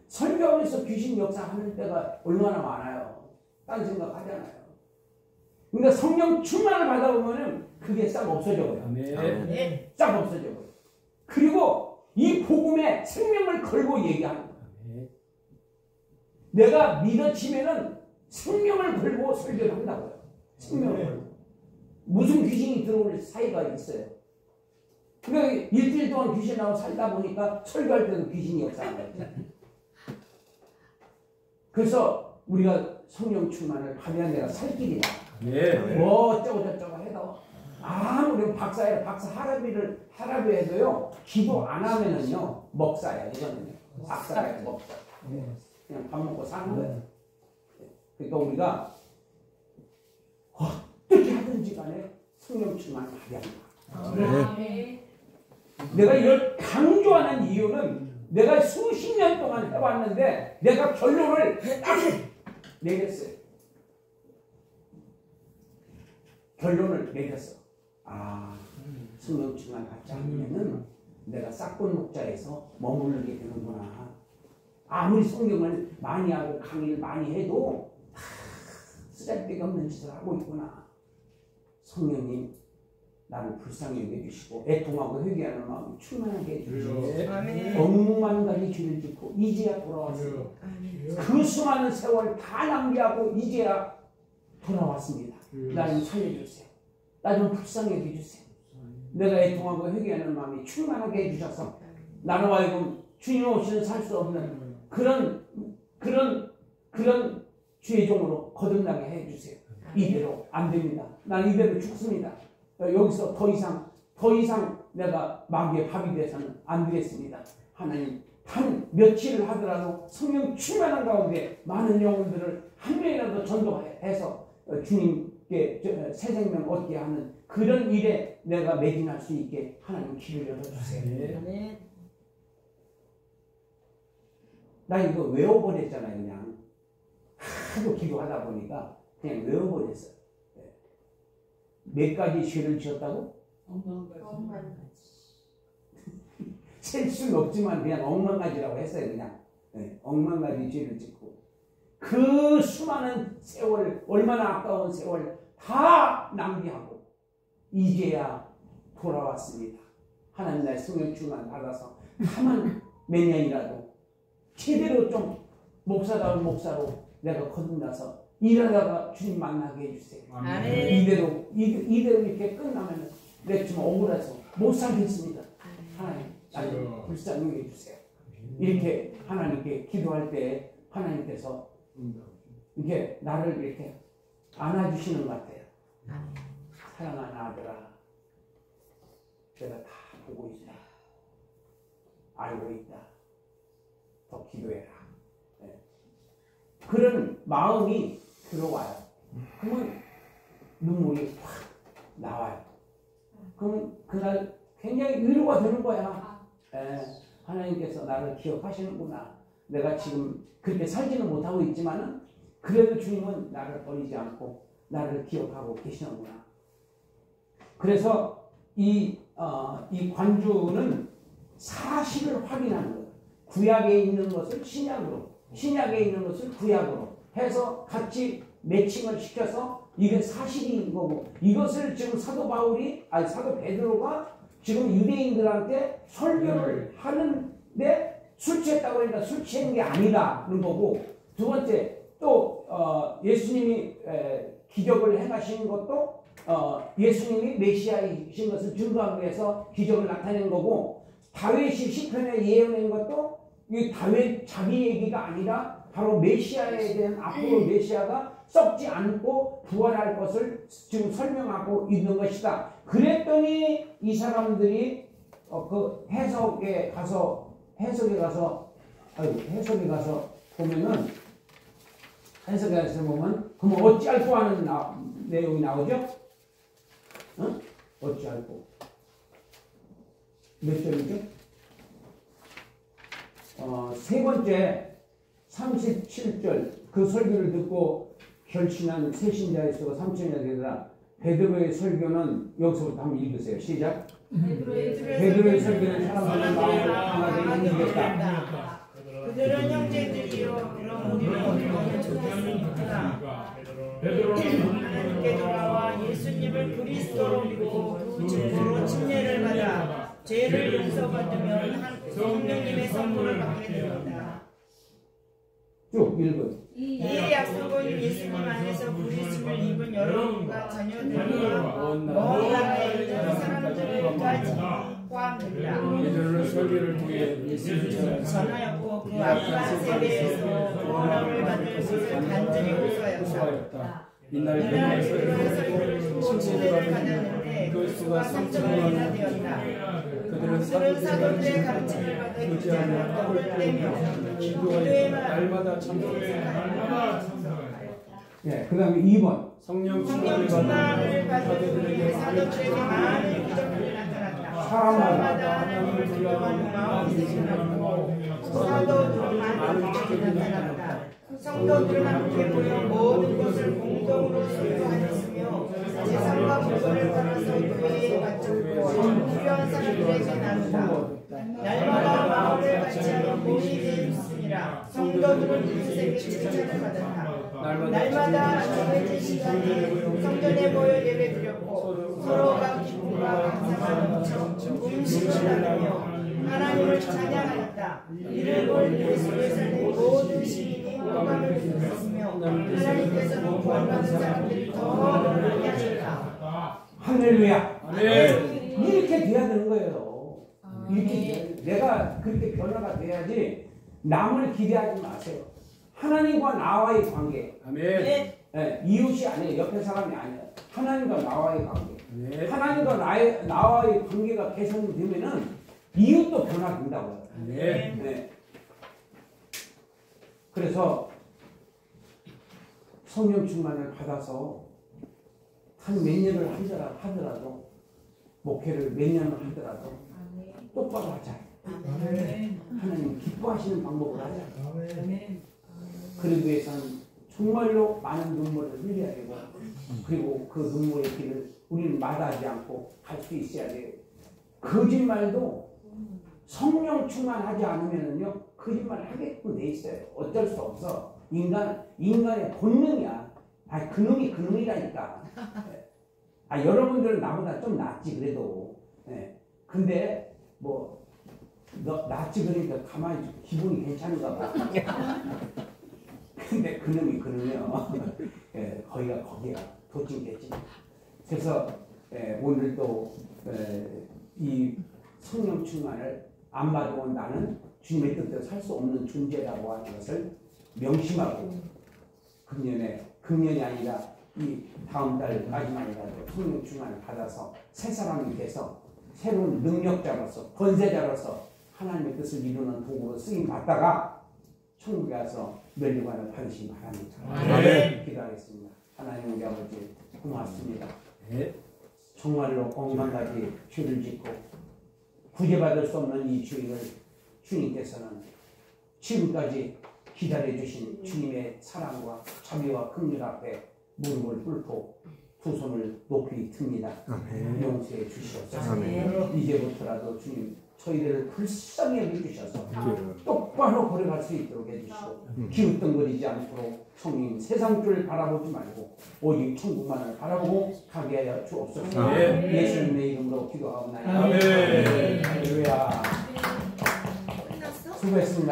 성경에서 귀신 역사하는 때가 얼마나 많아요. 딴 생각 하잖아요. 그러니까 성령 충만을 받아보면은 그게 싹 없어져요. 아멘. 싹 없어져요. 그리고 이 복음에 생명을 걸고 얘기하는 거예요. 내가 믿어지면은 생명을 걸고 설교를 한다고요. 생명을 걸고. 무슨 귀신이 들어올 사이가 있어요. 그러니까 일주일 동안 귀신하고 살다 보니까 설교할 때도 귀신이 없어요. 그래서 우리가 성령 충만을 받아야 내가 살 길이다. 뭐 어쩌고 저쩌고 해도 아무리 박사 할아버지 해도요 기도 안 하면은요 먹사야. 이거는요 박사야. 먹사. 그냥 밥 먹고 사는 거예요. 그러니까 우리가 어떻게 하든지 간에 성령 충만을 받아야 한다. 내가 이걸 강조하는 이유는 내가 수십 년 동안 해왔는데 내가 결론을 딱 내렸어요. 결론을 내렸어. 아, 성령 충만 받지 않으면은 내가 싹본 목자에서 머무르게 되는구나. 아무리 성경을 많이 하고 강의를 많이 해도 다 쓰잘데기 없는 짓을 하고 있구나. 성령님 나를 불쌍히 여겨주시고 애통하고 회개하는 마음을 충만하게 해주시고 억만 가지 죄를 짓고 이제야 돌아왔습니다. 그 수많은 세월 다 낭비하고 이제야 돌아왔습니다. 나 좀 살려주세요. 나 좀 불쌍히 여겨주세요. 내가 애통하고 회개하는 마음이 충만하게 해주셔서 나로 하여금 주님 없이는 살 수 없는 그런 죄종으로 거듭나게 해주세요. 이대로 안 됩니다. 난 이대로 죽습니다. 여기서 더 이상 내가 마귀의 밥이 돼서는 안 되겠습니다. 하나님 한 며칠을 하더라도 성령 충만한 가운데 많은 영혼들을 한 명이라도 전도해서 주님께 새 생명 얻게 하는 그런 일에 내가 매진할 수 있게 하나님 길을 열어주세요. 나 이거 외워버렸잖아요. 그냥 하도 기도하다 보니까 그냥 외워버렸어요. 몇 가지 죄를 지었다고? 셀 수는 없지만 그냥 억만 가지라고 했어요. 그냥 억만 가지 죄를 짓고 그 수많은 세월, 얼마나 아까운 세월 다 낭비하고 이제야 돌아왔습니다. 하나님 나의 성령 충만 받아서 다만 몇 년이라도 제대로 좀 목사다운 목사로 내가 거듭나서 일하다가 주님 만나게 해주세요. 이대로 이렇게 끝나면 내가 좀 억울해서 못 살겠습니다. 하나님 나를 불쌍히 해주세요. 이렇게 하나님께 기도할 때 하나님께서 이렇게 나를 이렇게 안아주시는 것 같아요. 사랑하는 아들아, 내가 다 보고 있다. 알고 있다. 더 기도해라. 그런 마음이 들어와요. 그러면 눈물이 확 나와요. 그러면 그날 굉장히 위로가 되는 거야. 하나님께서 나를 기억하시는구나. 내가 지금 그렇게 살지는 못하고 있지만은 그래도 주님은 나를 버리지 않고 나를 기억하고 계시는구나. 그래서 이 관주는 사실을 확인하는 거예요. 구약에 있는 것을 신약으로, 신약에 있는 것을 구약으로 해서 같이 매칭을 시켜서 이게 사실인 거고, 이것을 지금 사도 베드로가 지금 유대인들한테 설교를 하는데 술 취했다고 그러니까 술 취한 게 아니라는 거고, 두 번째 또 예수님이 기적을 행하신 것도 예수님이 메시아이신 것을 증거하기 위해서 기적을 나타낸 거고, 다윗이 시편에 예언한 것도 이 다윗 자기 얘기가 아니라 바로 메시아에 대한 앞으로 메시아가 썩지 않고 부활할 것을 지금 설명하고 있는 것이다. 그랬더니 이 사람들이 그 해석에 가서 보면은 그러면 어찌할꼬 하는 내용이 나오죠? 어찌할꼬 몇 절이죠? 세 번째 37절 그 설교를 듣고 결신한 새신자의 수가 3천이나 되더라. 베드로의 설교는 여기서부터 한번 읽으세요. 시작. 베드로의 설교는 사람들의 마음을 강하게 움직였다. 그들은 형제들이요 그럼 우리는 어디로 가면 좋겠습니까? 하나님께 돌아와 죄를 용서받으면 성령님의 선물을 받게 됩니다. 쭉 읽어. 이 약속은 예수님 안에서 그리스도를 입은 여러분과 자녀들과 먼 나라에 있는 사람들까지 포함됩니다. 이들을 설교를 통해 예수님을 전하였고 그 앞선 세대에서 구원함을 받을 것을 간절히 호소하였다. 이날 이날 그들의 설교를 듣고 진례를 받았는데 그 수가 3,000명이나 되었다. 그들은 사도들의 가르침을 받아 기자는 떡을 떼며 기도에 날마다 참석하였다. 예, 그 다음에 2번. 성령 충만을 받은 그들에게 사도들에게 많은 기적들이 나타났다. 사람마다 하나님을 두려워하는 마음이 생겼고 사도들은 많은 기적이 나타났다. 성도들은 함께 모여 모든 것을 공동으로 소유하였으며 재산과 물건을 팔아서 교회에 바쳤고 필요한 사람들에게 나누다. 날마다 마음을 같이하여 몸이 되었습니다. 성도들은 이웃에게 칭찬을 받았다. 날마다 정해진 시간에 성전에 모여 예배드렸고 서로가 기쁨과 감사가 넘쳐 음식을 나누며 하나님을 찬양하였다. 이를 볼 예수의 삶의 모든 시민이 행복함을 느꼈으며 하나님께서는 구원받은 사람들이 더 놀라게 하셨다. 할렐루야. 아멘. 이렇게 돼야 되는 거예요. 이렇게 내가 그렇게 변화가 돼야지. 남을 기대하지 마세요. 하나님과 나와의 관계. 아멘. 예, 이웃이 아니에요. 옆에 사람이 아니에요. 하나님과 나와의 관계. 아멘. 하나님과 나와의 관계가 개선되면은 이웃도 변화된다고요. 아멘. 네. 그래서 성령 충만을 받아서 한 몇 년을 하더라도 목회를 몇 년을 하더라도 똑바로 하자. 하나님 기뻐하시는 방법을 하자. 그러기 위해서는 정말로 많은 눈물을 흘려야 되고 그리고 그 눈물의 길을 우리는 마다하지 않고 갈 수 있어야 돼요. 거짓말도 성령 충만하지 않으면은요 거짓말을 하게끔 돼 있어요. 어쩔 수 없어. 인간의 본능이야. 아, 그놈이라니까. 아, 여러분들은 나보다 좀 낫지 그래도. 예. 근데 뭐 너 낫지 그러니까 가만히 기분이 괜찮은가 봐. 근데 그놈이 그러면 예, 거기가 도찐겠지. 그래서 오늘도 이 성령 충만을 안 받으면 나는 주님의 뜻대로 살 수 없는 존재라고 하는 것을 명심하고 금년이 아니라 이 다음 달까지만이라도 성령 충만을 받아서 새 사람이 돼서 새로운 능력자로서 권세자로서 하나님의 뜻을 이루는 도구로 쓰임 받다가 천국에 가서 멸류관을 받으시기 바랍니다. 아멘. 기도하겠습니다. 하나님 우리 아버지 고맙습니다. 네. 정말로 온갖 가지 죄를 짓고 구제받을 수 없는 이 죄를 주님께서는 지금까지 기다려주신 주님의 사랑과 자비와 긍휼 앞에 무릎을 꿇고 두 손을 높이 듭니다. 용서해 주시옵소서. 이제부터라도 주님 저희들을 불쌍히 여겨주셔서 똑바로 걸어갈 수 있도록 해주시고 기웃덩거리지 않도록 성령 세상줄을 바라보지 말고 오직 천국만을 바라보고 가게 하여 주옵소서. 예수님의 이름으로 기도하옵나이다. 아멘. 할렐루야. 수고했습니다.